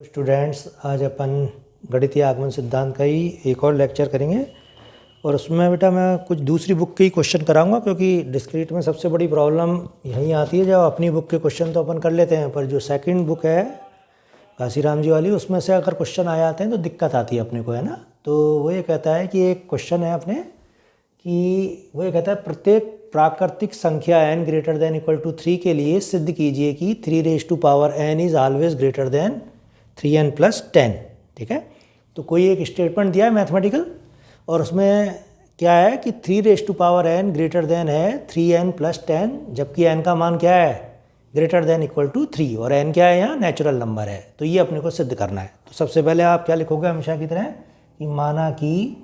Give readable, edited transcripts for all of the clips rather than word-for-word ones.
Students, आज अपन गणितीय आगमन सिद्धांत का ही एक और लेक्चर करेंगे और उसमें बेटा मैं कुछ दूसरी बुक के ही क्वेश्चन कराऊंगा, क्योंकि डिस्क्रीट में सबसे बड़ी प्रॉब्लम यहीं आती है। जब अपनी बुक के क्वेश्चन तो अपन कर लेते हैं, पर जो सेकंड बुक है घासीराम जी वाली, उसमें से अगर क्वेश्चन आ जाते हैं तो दिक्कत आती है अपने को, है ना। तो वो ये कहता है कि एक क्वेश्चन है अपने कि वो ये कहता है प्रत्येक प्राकृतिक संख्या n greater than equal to 3 के लिए सिद्ध कीजिए कि 3n is always greater than 3n plus 10। ठीक है, तो कोई एक स्टेटमेंट दिया है मैथमेटिकल और उसमें क्या है कि 3n ग्रेटर देन है 3n प्लस 10, जबकि n का मान क्या है, ग्रेटर देन इक्वल टू 3, और n क्या है, यहाँ नेचुरल नंबर है। तो ये अपने को सिद्ध करना है। तो सबसे पहले आप क्या लिखोगे हमेशा की तरह कि माना कि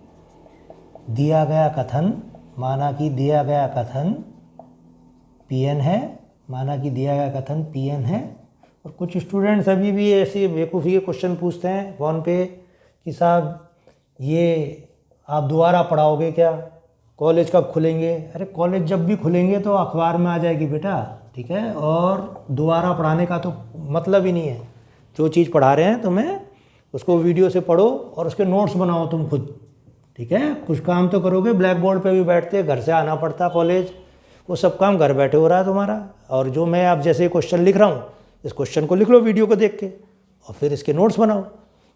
दिया गया कथन Pn है, माना कि दिया गया कथन Pn है। और कुछ स्टूडेंट्स अभी भी ऐसे बेवकूफ़ी के क्वेश्चन पूछते हैं फ़ोन पे कि साहब ये आप दोबारा पढ़ाओगे क्या, कॉलेज कब खुलेंगे। अरे कॉलेज जब भी खुलेंगे तो अखबार में आ जाएगी बेटा, ठीक है। और दोबारा पढ़ाने का तो मतलब ही नहीं है। जो चीज़ पढ़ा रहे हैं तुम्हें उसको वीडियो से पढ़ो और उसके नोट्स बनाओ तुम खुद, ठीक है। कुछ काम तो करोगे, ब्लैक बोर्ड पे भी बैठते, घर से आना पड़ता कॉलेज, वो सब काम घर बैठे हो रहा है तुम्हारा। और जो मैं आप जैसे क्वेश्चन लिख रहा हूँ, इस क्वेश्चन को लिख लो वीडियो को देख के और फिर इसके नोट्स बनाओ।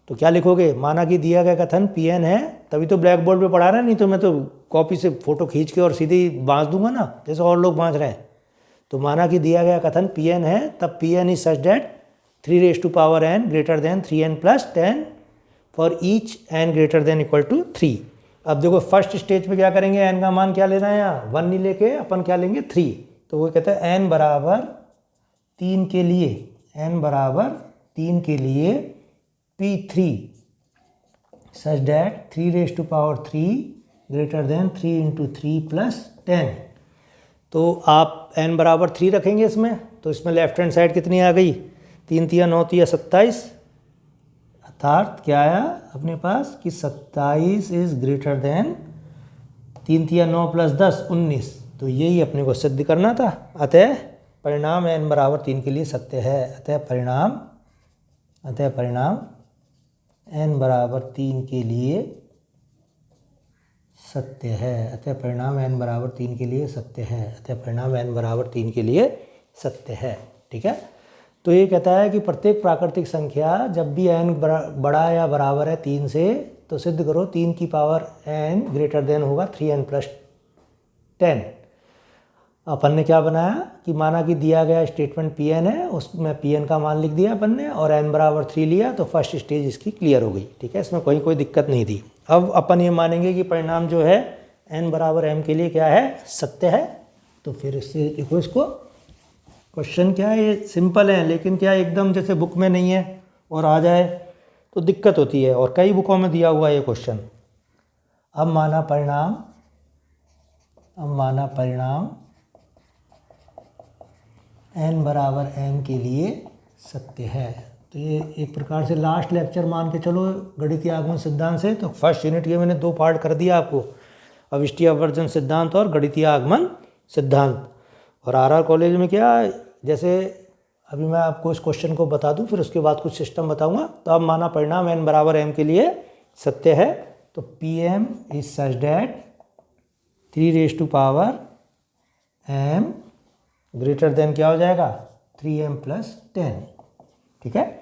तो क्या लिखोगे, माना कि दिया गया कथन Pn है, तभी तो ब्लैक बोर्ड पे पढ़ा रहा है, नहीं तो मैं तो कॉपी से फ़ोटो खींच के और सीधे ही बाँच दूंगा ना, जैसे और लोग बाँच रहे हैं। तो माना कि दिया गया कथन Pn है, तब Pn is such that 3n greater than 3n plus 10 for each n greater than equal to 3। अब देखो फर्स्ट स्टेज पे क्या करेंगे, n का मान क्या लेना है, यहाँ 1 नहीं लेके अपन क्या लेंगे 3। तो वो कहता है n बराबर 3 के लिए P3 such that 3 greater than 3 into 3 plus 10। तो आप n बराबर 3 रखेंगे इसमें, तो इसमें लेफ्ट हैंड साइड कितनी आ गई, 3 तिया 9 तिया 27, अर्थात क्या आया अपने पास कि 27 इज ग्रेटर देन 3 तिया 9 प्लस 10 19। तो यही अपने को सिद्ध करना था। अतः परिणाम n बराबर 3 के लिए सत्य है। अतः परिणाम n बराबर 3 के लिए सत्य है। अतः परिणाम n बराबर 3 के लिए सत्य है। अतः परिणाम n बराबर 3 के लिए सत्य है। ठीक है, तो ये कहता है कि प्रत्येक प्राकृतिक संख्या जब भी n बड़ा या बराबर है 3 से, तो सिद्ध करो 3 की पावर n ग्रेटर देन होगा 3n प्लस 10। अपन ने क्या बनाया कि माना कि दिया गया स्टेटमेंट Pn है, उसमें Pn का मान लिख दिया अपन ने और n बराबर 3 लिया, तो फर्स्ट स्टेज इसकी क्लियर हो गई। ठीक है, इसमें कोई दिक्कत नहीं थी। अब अपन ये मानेंगे कि परिणाम जो है n बराबर m के लिए क्या है, सत्य है। तो फिर इससे देखो, इसको क्वेश्चन क्या है, ये सिंपल है, लेकिन क्या एकदम जैसे बुक में नहीं है और आ जाए तो दिक्कत होती है, और कई बुकों में दिया हुआ है ये क्वेश्चन। अब माना परिणाम n बराबर m के लिए सत्य है। तो ये एक प्रकार से लास्ट लेक्चर मान के चलो गणितीय आगमन सिद्धांत से। तो फर्स्ट यूनिट के मैंने 2 पार्ट कर दिया आपको, अविष्टीय अपवर्जन सिद्धांत और गणितीय आगमन सिद्धांत। और आरआर कॉलेज में क्या, जैसे अभी मैं आपको इस क्वेश्चन को बता दूं, फिर उसके बाद कुछ सिस्टम बताऊंगा। तो अब माना परिणाम n बराबर m के लिए सत्य है, तो Pm is such that 3m greater than क्या हो जाएगा 3m प्लस 10। ठीक है,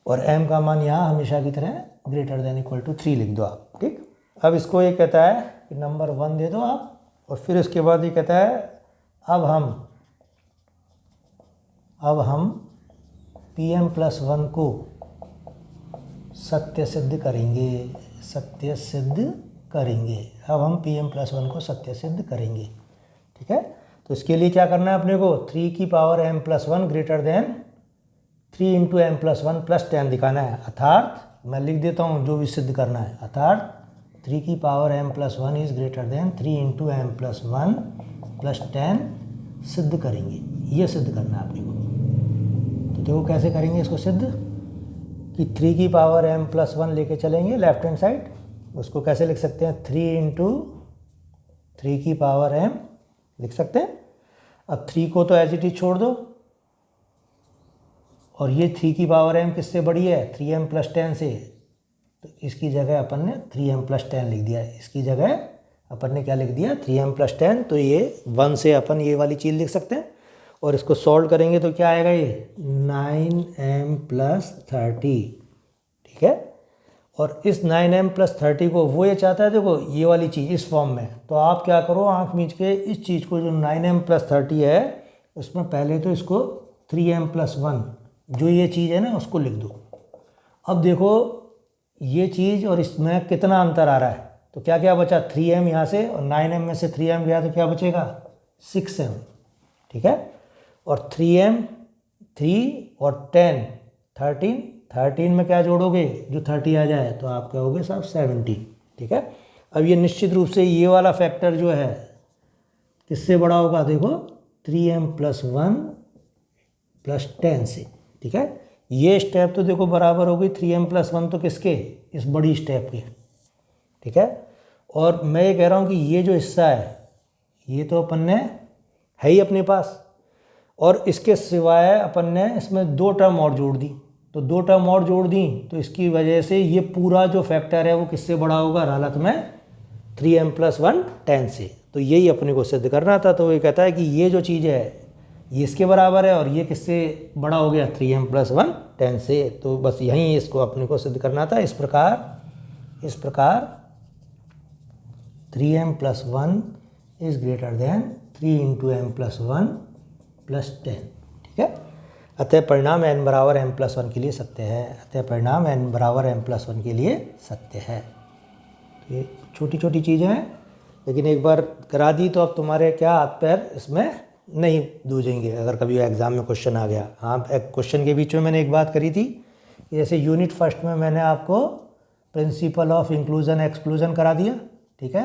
और m का मान यहाँ हमेशा की तरह ग्रेटर देन इक्वल टू 3 लिख दो आप। ठीक, अब इसको ये कहता है कि नंबर 1 दे दो आप, और फिर उसके बाद ये कहता है अब हम Pm प्लस 1 को सत्य सिद्ध करेंगे। अब हम Pm प्लस 1 को सत्य सिद्ध करेंगे। ठीक है, तो इसके लिए क्या करना है अपने को, 3 की power m plus 1 greater than 3 into m plus 1 plus 10 दिखाना है। अर्थात मैं लिख देता हूँ जो भी सिद्ध करना है, अर्थात 3 की power m plus 1 is greater than 3 into m plus 1 plus 10 सिद्ध करेंगे। ये सिद्ध करना है अपने को। तो देखो कैसे करेंगे इसको सिद्ध, कि 3 की पावर m प्लस 1 लेके चलेंगे लेफ्ट हैंड साइड। उसको कैसे लिख सकते हैं, 3 इंटू 3 की पावर m लिख सकते हैं। अब 3 को तो एज इट इज छोड़ दो, और ये 3 की पावर m किससे बड़ी है, 3m प्लस 10 से, तो इसकी जगह अपन ने 3m प्लस 10 लिख दिया। इसकी जगह अपन ने क्या लिख दिया, 3m प्लस 10। तो ये 1 से अपन ये वाली चीज़ लिख सकते हैं। और इसको सॉल्व करेंगे तो क्या आएगा, ये 9m प्लस 30, ठीक है। और इस 9m प्लस 30 को वो ये चाहता है, देखो ये वाली चीज़ इस फॉर्म में, तो आप क्या करो, आँख मीच के इस चीज़ को जो 9m प्लस 30 है उसमें पहले तो इसको 3m प्लस 1 जो ये चीज़ है ना उसको लिख दो। अब देखो ये चीज़ और इसमें कितना अंतर आ रहा है, तो क्या क्या बचा, 3m यहाँ से, और 9m में से 3m गया तो क्या बचेगा, 6m, ठीक है। और 3m 3 और 10 13 में क्या जोड़ोगे, जो 30 आ जाए तो आप क्या होगे साहब 70, ठीक है। अब ये निश्चित रूप से ये वाला फैक्टर जो है किससे बड़ा होगा, देखो 3m प्लस 1 प्लस 10 से, ठीक है। ये स्टेप तो देखो बराबर हो गई 3m प्लस 1 तो किसके, इस बड़ी स्टेप के, ठीक है। और मैं ये कह रहा हूँ कि ये जो हिस्सा है ये तो अपन ने है ही अपने पास, और इसके सिवाय अपन ने इसमें 2 टर्म और जोड़ दी, तो 2 टर्म और जोड़ दी तो इसकी वजह से ये पूरा जो फैक्टर है वो किससे बड़ा होगा, हालत में 3m प्लस 1 10 से। तो यही अपने को सिद्ध करना था। तो ये कहता है कि ये जो चीज़ है ये इसके बराबर है और ये किससे बड़ा हो गया, 3m प्लस 1 10 से। तो बस यहीं इसको अपने को सिद्ध करना था। इस प्रकार 3m plus 1 is greater than 3 into m plus 1 plus 10, ठीक है। अतः परिणाम n बराबर m प्लस 1 के लिए सत्य है। अतः परिणाम n बराबर m प्लस 1 के लिए सत्य है। तो ये छोटी छोटी चीज़ें हैं, लेकिन एक बार करा दी तो अब तुम्हारे क्या हाथ पैर इसमें नहीं दूजेंगे अगर कभी एग्ज़ाम में क्वेश्चन आ गया। हाँ, क्वेश्चन के बीच में मैंने एक बात करी थी, जैसे यूनिट फर्स्ट में मैंने आपको प्रिंसिपल ऑफ इंक्लूजन एक्सक्लूजन करा दिया, ठीक है।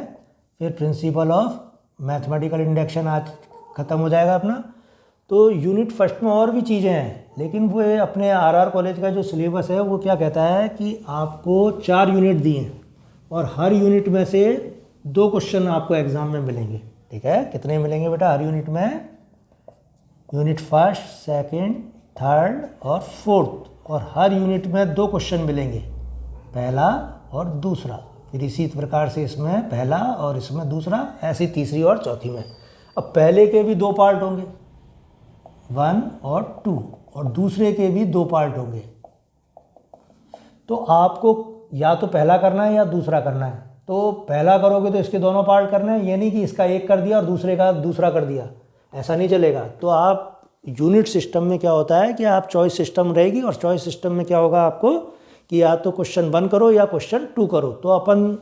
फिर प्रिंसिपल ऑफ मैथमेटिकल इंडक्शन आज ख़त्म हो जाएगा अपना। तो यूनिट फर्स्ट में और भी चीज़ें हैं, लेकिन वो अपने आरआर कॉलेज का जो सिलेबस है वो क्या कहता है कि आपको 4 यूनिट दिए हैं और हर यूनिट में से 2 क्वेश्चन आपको एग्ज़ाम में मिलेंगे, ठीक है। कितने मिलेंगे बेटा हर यूनिट में, यूनिट फर्स्ट, सेकंड, थर्ड और फोर्थ, और हर यूनिट में 2 क्वेश्चन मिलेंगे, पहला और दूसरा। फिर इसी प्रकार से इसमें पहला और इसमें दूसरा, ऐसे तीसरी और चौथी में। अब पहले के भी 2 पार्ट होंगे, 1 और 2, और दूसरे के भी 2 पार्ट होंगे। तो आपको या तो पहला करना है या दूसरा करना है। तो पहला करोगे तो इसके दोनों पार्ट करने हैं, ये नहीं कि इसका एक कर दिया और दूसरे का दूसरा कर दिया, ऐसा नहीं चलेगा। तो आप यूनिट सिस्टम में क्या होता है कि आप चॉइस सिस्टम रहेगी, और चॉइस सिस्टम में क्या होगा आपको कि या तो क्वेश्चन 1 करो या क्वेश्चन 2 करो। तो अपन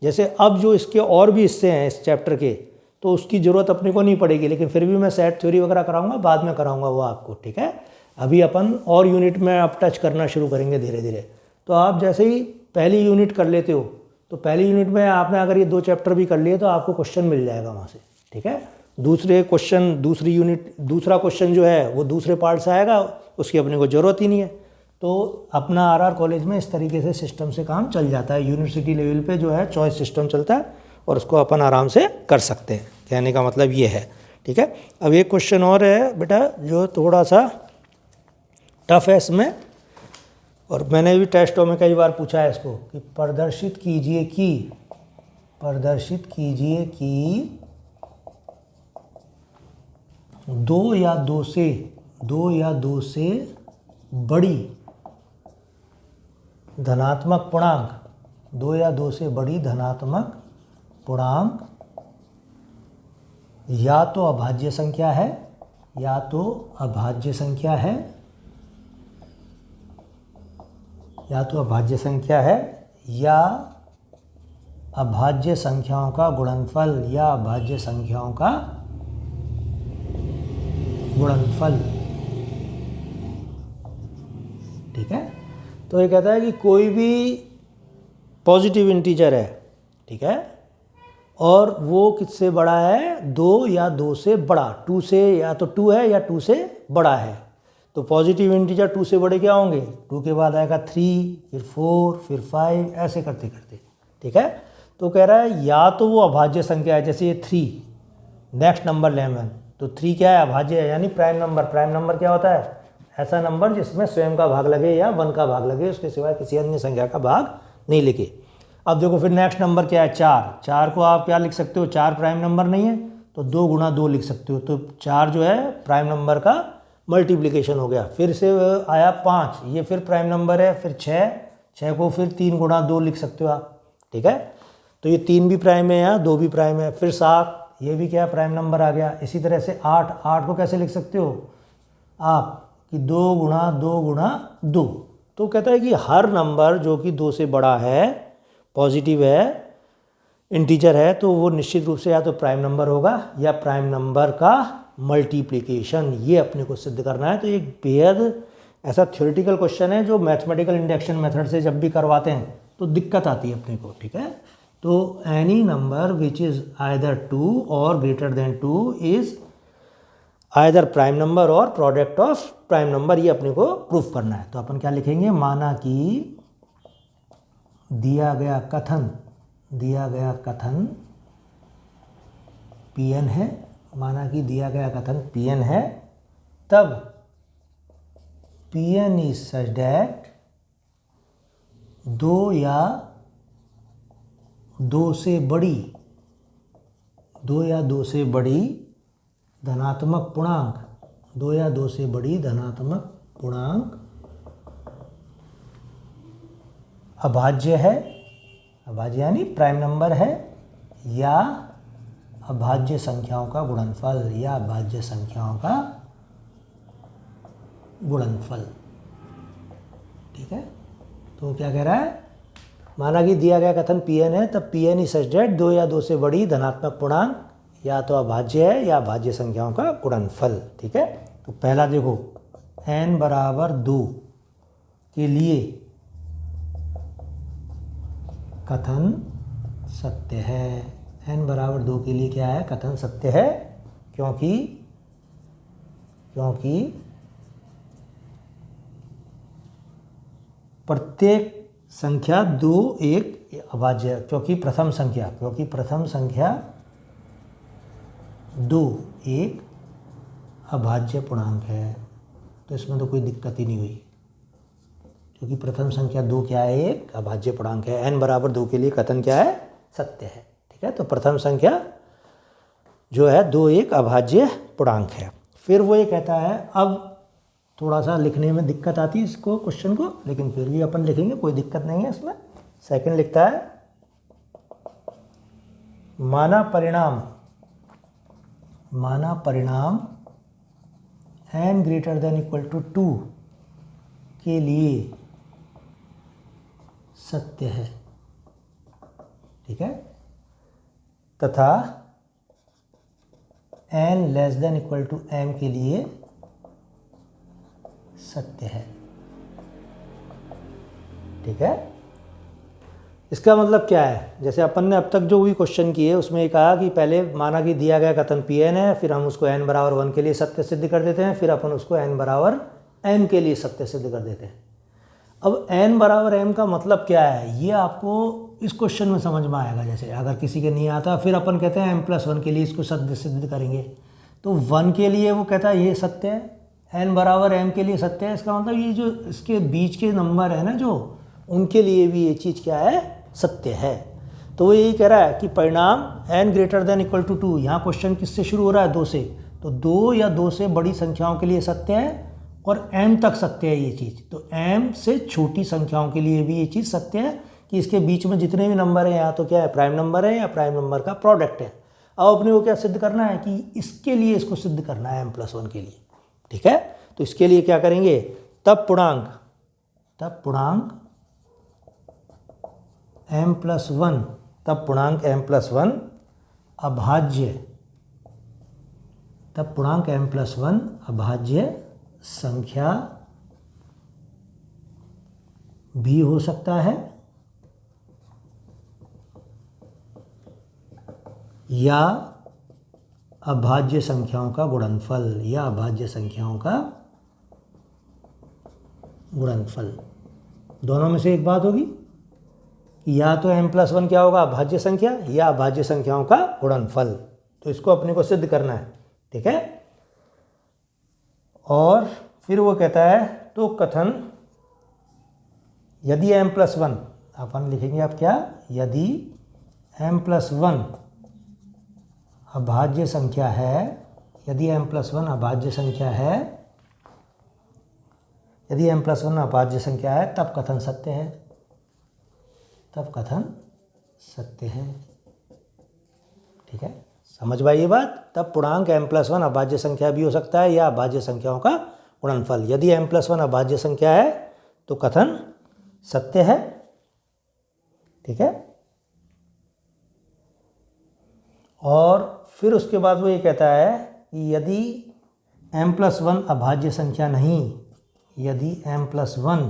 जैसे अब जो इसके और भी हिस्से हैं इस चैप्टर के, तो उसकी ज़रूरत अपने को नहीं पड़ेगी, लेकिन फिर भी मैं सेट थ्योरी वगैरह कराऊंगा, बाद में कराऊंगा वो आपको, ठीक है। अभी अपन और यूनिट में अब टच करना शुरू करेंगे धीरे धीरे। तो आप जैसे ही पहली यूनिट कर लेते हो, तो पहली यूनिट में आपने अगर ये 2 चैप्टर भी कर लिए तो आपको क्वेश्चन मिल जाएगा वहाँ से, ठीक है। दूसरे क्वेश्चन, दूसरी यूनिट, दूसरा क्वेश्चन जो है वो दूसरे पार्ट से आएगा, उसकी अपने को ज़रूरत ही नहीं है। तो अपना आरआर कॉलेज में इस तरीके से सिस्टम से काम चल जाता है। यूनिवर्सिटी लेवल पे जो है चॉइस सिस्टम चलता है और उसको अपन आराम से कर सकते हैं, कहने का मतलब ये है, ठीक है। अब एक क्वेश्चन और है बेटा जो थोड़ा सा टफ है इसमें, और मैंने भी टेस्टों में कई बार पूछा है इसको कि प्रदर्शित कीजिए कि 2 या 2 से बड़ी धनात्मक पूर्णांक, 2 या 2 से बड़ी धनात्मक पूर्णांक या तो अभाज्य संख्या है या अभाज्य संख्याओं का गुणनफल या अभाज्य संख्याओं का गुणनफल, ठीक है। तो ये कहता है कि कोई भी पॉजिटिव इंटीजर है, ठीक है, और वो किससे बड़ा है, 2 या 2 से बड़ा, 2 से, या तो 2 है या 2 से बड़ा है। तो पॉजिटिव इंटीजर 2 से बड़े क्या होंगे, 2 के बाद आएगा 3, फिर 4, फिर 5, ऐसे करते करते, ठीक है। तो कह रहा है या तो वो अभाज्य संख्या है, जैसे ये 3, नेक्स्ट नंबर 11, तो 3 क्या है, अभाज्य है, यानी प्राइम नंबर। प्राइम नंबर क्या होता है, ऐसा नंबर जिसमें स्वयं का भाग लगे या 1 का भाग लगे, उसके सिवाय किसी अन्य संख्या का भाग नहीं लगे। अब देखो फिर नेक्स्ट नंबर क्या है, 4। 4 को आप क्या लिख सकते हो, 4 प्राइम नंबर नहीं है तो 2 गुणा 2 लिख सकते हो। तो 4 जो है प्राइम नंबर का मल्टीप्लिकेशन हो गया। फिर से आया 5, ये फिर प्राइम नंबर है। फिर 6 को फिर 3 गुणा 2 लिख सकते हो आप, ठीक है। तो ये 3 भी प्राइम है, यहाँ 2 भी प्राइम है। फिर 7, ये भी क्या प्राइम नंबर आ गया। इसी तरह से 8 को कैसे लिख सकते हो आप कि 2 गुणा 2 गुणा 2। तो कहता है कि हर नंबर जो कि 2 से बड़ा है, पॉजिटिव है, इंटीजर है, तो वो निश्चित रूप से या तो प्राइम नंबर होगा या प्राइम नंबर का मल्टीप्लिकेशन। ये अपने को सिद्ध करना है। तो एक बेहद ऐसा थ्योरेटिकल क्वेश्चन है जो मैथमेटिकल इंडक्शन मेथड से जब भी करवाते हैं तो दिक्कत आती है अपने को, ठीक है। तो any number which is either 2 और greater than 2 is either prime number और प्रोडक्ट ऑफ प्राइम नंबर, ये अपने को प्रूफ करना है। तो अपन क्या लिखेंगे, माना कि दिया गया कथन Pn है, माना कि दिया गया कथन Pn है, तब Pn इज सच दैट 2 या 2 से बड़ी धनात्मक पूर्णांक, 2 या 2 से बड़ी धनात्मक पूर्णांक अभाज्य है, अभाज्य यानी प्राइम नंबर है, या अभाज्य संख्याओं का गुणनफल, या अभाज्य संख्याओं का गुणनफल, ठीक है। तो क्या कह रहा है, माना कि दिया गया कथन Pn है, तब Pn इज सच दैट 2 या 2 से बड़ी धनात्मक पूर्णांक या तो अभाज्य है या अभाज्य संख्याओं का गुणनफल, ठीक है। तो पहला देखो, n बराबर 2 के लिए कथन सत्य है। n बराबर 2 के लिए क्या है, कथन सत्य है, क्योंकि प्रत्येक संख्या 2 एक अभाज्य, क्योंकि प्रथम संख्या 2 एक अभाज्य पूर्णांक है। तो इसमें तो कोई दिक्कत ही नहीं हुई, क्योंकि प्रथम संख्या 2 क्या है, एक अभाज्य पूर्णांक है। n बराबर 2 के लिए कथन क्या है, सत्य है, ठीक है। तो प्रथम संख्या जो है 2 एक अभाज्य पूर्णांक है। फिर वो ये कहता है, अब थोड़ा सा लिखने में दिक्कत आती है इसको, क्वेश्चन को, लेकिन फिर भी अपन लिखेंगे, कोई दिक्कत नहीं है इसमें। सेकंड लिखता है, माना परिणाम n greater than equal to 2 के लिए सत्य है, ठीक है, तथा n less than equal to m के लिए सत्य है, ठीक है। इसका मतलब क्या है, जैसे अपन ने अब तक जो भी क्वेश्चन किए उसमें ये कहा कि पहले माना कि दिया गया कथन Pn है, फिर हम उसको n बराबर 1 के लिए सत्य सिद्ध कर देते हैं, फिर अपन उसको n बराबर m के लिए सत्य सिद्ध कर देते हैं। अब n बराबर m का मतलब क्या है, ये आपको इस क्वेश्चन में समझ में आएगा। जैसे अगर किसी के नहीं आता, फिर अपन कहते हैं m+1 के लिए इसको सत्य सिद्ध करेंगे। तो 1 के लिए वो कहता है ये सत्य है, n बराबर m के लिए सत्य है। इसका मतलब ये जो इसके बीच के नंबर है ना, जो उनके लिए भी ये चीज़ क्या है, सत्य है। तो वो यही कह रहा है कि परिणाम n greater than equal to 2, यहाँ क्वेश्चन किससे शुरू हो रहा है, 2 से, तो 2 या 2 से बड़ी संख्याओं के लिए सत्य है और m तक सत्य है ये चीज़। तो m से छोटी संख्याओं के लिए भी ये चीज़ सत्य है कि इसके बीच में जितने भी नंबर हैं, यहाँ तो क्या है, प्राइम नंबर है या प्राइम नंबर का प्रोडक्ट है। अब अपने को क्या सिद्ध करना है कि इसके लिए इसको सिद्ध करना है m+1 के लिए, ठीक है। तो इसके लिए क्या करेंगे, तब पूर्णांक m+1, तब पूर्णांक m+1 अभाज्य संख्या भी हो सकता है, या अभाज्य संख्याओं का गुणनफल, दोनों में से एक बात होगी, या तो m+1 क्या होगा, अभाज्य संख्या, या अभाज्य संख्याओं का गुणनफल। तो इसको अपने को सिद्ध करना है, ठीक है। और फिर वो कहता है तो कथन यदि m+1, अपन लिखेंगे आप क्या, यदि m+1 अभाज्य संख्या है, यदि m+1 अभाज्य संख्या है, यदि m+1 अभाज्य संख्या है तब कथन सत्य है, तब कथन सत्य है। ठीक है, समझ पाई ये बात। तब पूर्णांक m+1 अभाज्य संख्या भी हो सकता है या अभाज्य संख्याओं का गुणनफल। यदि m+1 अभाज्य संख्या है तो कथन सत्य है। ठीक है, और फिर उसके बाद वो ये कहता है कि यदि m+1 अभाज्य संख्या नहीं, यदि m+1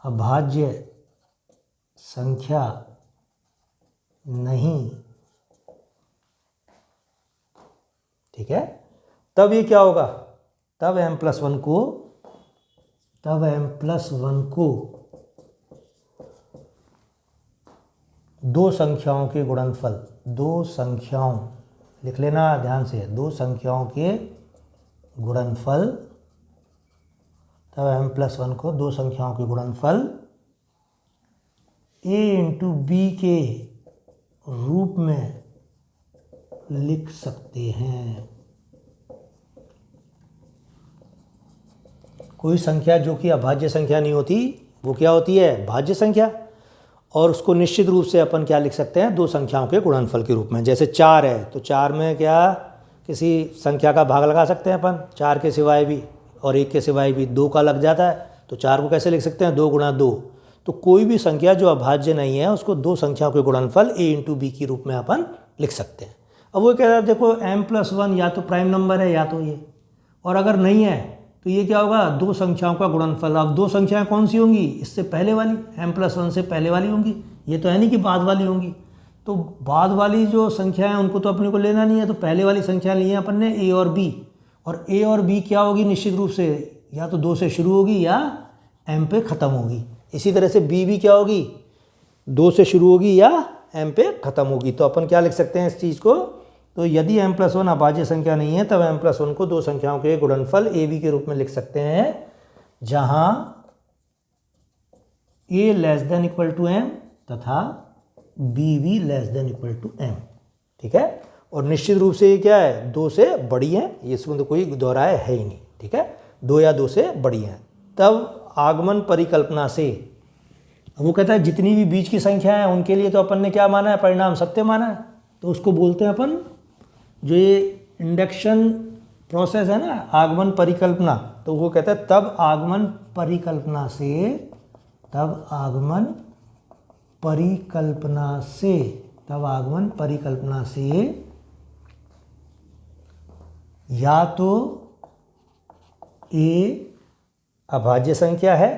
अभाज्य संख्या नहीं, ठीक है, तब ये क्या होगा, तब m+1 को दो संख्याओं के गुणनफल, दो संख्याओं, लिख लेना ध्यान से, दो संख्याओं के गुणनफल, तब m+1 को दो संख्याओं के गुणनफल a × b के रूप में लिख सकते हैं। कोई संख्या जो कि अभाज्य संख्या नहीं होती वो क्या होती है, भाज्य संख्या, और उसको निश्चित रूप से अपन क्या लिख सकते हैं, दो संख्याओं के गुणनफल के रूप में। जैसे 4 है तो 4 में क्या किसी संख्या का भाग लगा सकते हैं अपन, 4 के सिवाय भी और 1 के सिवाय भी 2 का लग जाता है, तो 4 को कैसे लिख सकते हैं, 2 × 2। तो कोई भी संख्या जो अभाज्य नहीं है उसको दो संख्याओं के गुणनफल a × b के रूप में अपन लिख सकते हैं। अब वो कह रहा है देखो m+1 या तो प्राइम नंबर है या तो ये, और अगर नहीं है तो ये क्या होगा, दो संख्याओं का गुणनफल। अब दो संख्याएं कौन सी होंगी, इससे पहले वाली, m+1 से पहले वाली होंगी, ये तो है नहीं कि बाद वाली होंगी। तो बाद वाली जो संख्या है उनको तो अपने को लेना नहीं है, तो पहले वाली संख्या ली है अपन ने a और b, और a और b क्या होगी, निश्चित रूप से या तो 2 से शुरू होगी या m पे ख़त्म होगी। इसी तरह से b भी क्या होगी, 2 से शुरू होगी या m पे ख़त्म होगी। तो अपन क्या लिख सकते हैं इस चीज़ को, तो यदि m+1 अभाज्य संख्या नहीं है तब m+1 को दो संख्याओं के गुणनफल a b के रूप में लिख सकते हैं, जहां a <= m तथा b भी <= m। ठीक है, और निश्चित रूप से ये क्या है, 2 से बड़ी है, इसमें तो कोई दोहराए है ही नहीं। ठीक है, 2 या 2 से बड़ी है। तब आगमन परिकल्पना से वो कहता है जितनी भी बीच की संख्या है उनके लिए तो अपन ने क्या माना है, परिणाम सत्य माना है, तो उसको बोलते हैं अपन, जो ये इंडक्शन प्रोसेस है ना, आगमन परिकल्पना, तो वो कहता है तब आगमन परिकल्पना से, तब आगमन परिकल्पना से, तब आगमन परिकल्पना से या तो a अभाज्य संख्या है,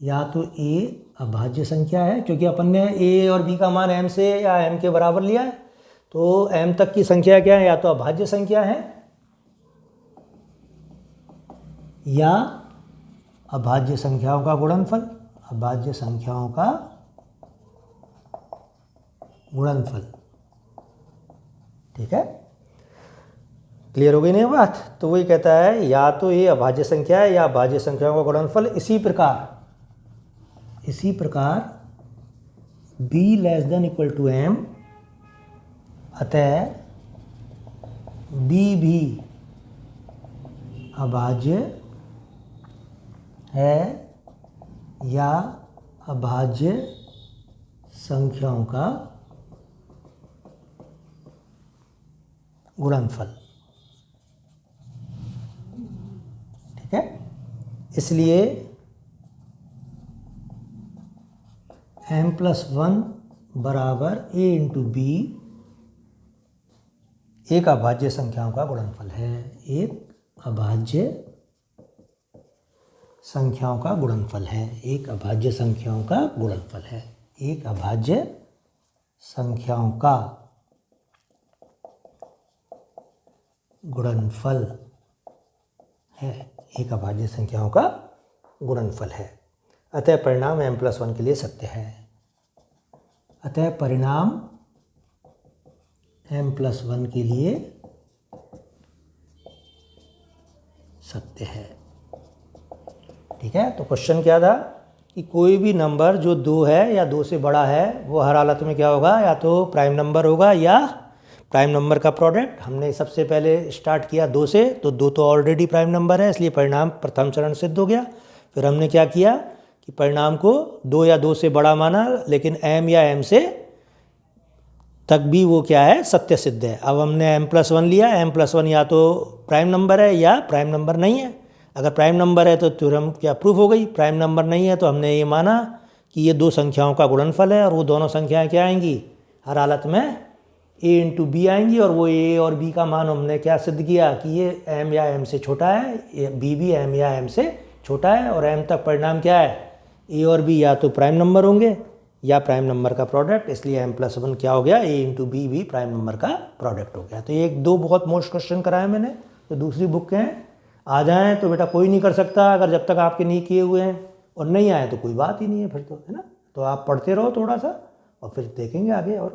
या तो a अभाज्य संख्या है, क्योंकि अपन ने a और b का मान m से या m के बराबर लिया है, तो m तक की संख्या क्या है, या तो अभाज्य संख्या है या अभाज्य संख्याओं का गुणनफल, अभाज्य संख्याओं का गुणनफल। ठीक है, क्लियर हो गई नहीं बात। तो वही कहता है या तो ये अभाज्य संख्या है या अभाज्य संख्याओं का गुणनफल। इसी प्रकार b <= m, अतः b भी अभाज्य है या अभाज्य संख्याओं का गुणनफल। ठीक है, इसलिए m+1 बराबर a × b एक अभाज्य संख्याओं का गुणनफल है, एक अभाज्य संख्याओं का गुणनफल है, एक अभाज्य संख्याओं का गुणनफल है, एक अभाज्य संख्याओं का गुणनफल है, एक अभाज्य संख्याओं का गुणनफल है। अतः परिणाम m+1 के लिए सत्य है। अतः परिणाम m+1 के लिए सत्य है। ठीक है, तो क्वेश्चन क्या था कि कोई भी नंबर जो 2 है या 2 से बड़ा है वो हर हालत में क्या होगा, या तो प्राइम नंबर होगा या प्राइम नंबर का प्रोडक्ट। हमने सबसे पहले स्टार्ट किया 2 से, तो 2 तो ऑलरेडी प्राइम नंबर है, इसलिए परिणाम प्रथम चरण सिद्ध हो गया। फिर हमने क्या किया कि परिणाम को 2 या 2 से बड़ा माना, लेकिन m या m से तक भी वो क्या है, सत्य सिद्ध है। अब हमने m+1 लिया, m+1 या तो प्राइम नंबर है या प्राइम नंबर नहीं है। अगर प्राइम नंबर है तो थ्योरम क्या प्रूफ हो गई, प्राइम नंबर नहीं है तो हमने ये माना कि ये 2 संख्याओं का गुणनफल है, और वो दोनों संख्याएं क्या आएंगी, हर हालत में a इंटू बी आएंगी, और वो a और b का मान हमने क्या सिद्ध किया कि ये m या m से छोटा है, b भी m या m से छोटा है, और m तक परिणाम क्या है, a और b या तो प्राइम नंबर होंगे या प्राइम नंबर का प्रोडक्ट, इसलिए m+1 क्या हो गया, a इंटू बी भी प्राइम नंबर का प्रोडक्ट हो गया। तो ये 1-2 बहुत मोस्ट क्वेश्चन कराए मैंने, तो दूसरी बुक के हैं, आ जाएँ तो बेटा कोई नहीं कर सकता अगर जब तक आपके नहीं किए हुए हैं, और नहीं आए तो कोई बात ही नहीं है फिर तो, है ना। तो आप पढ़ते रहो थोड़ा सा और फिर देखेंगे आगे और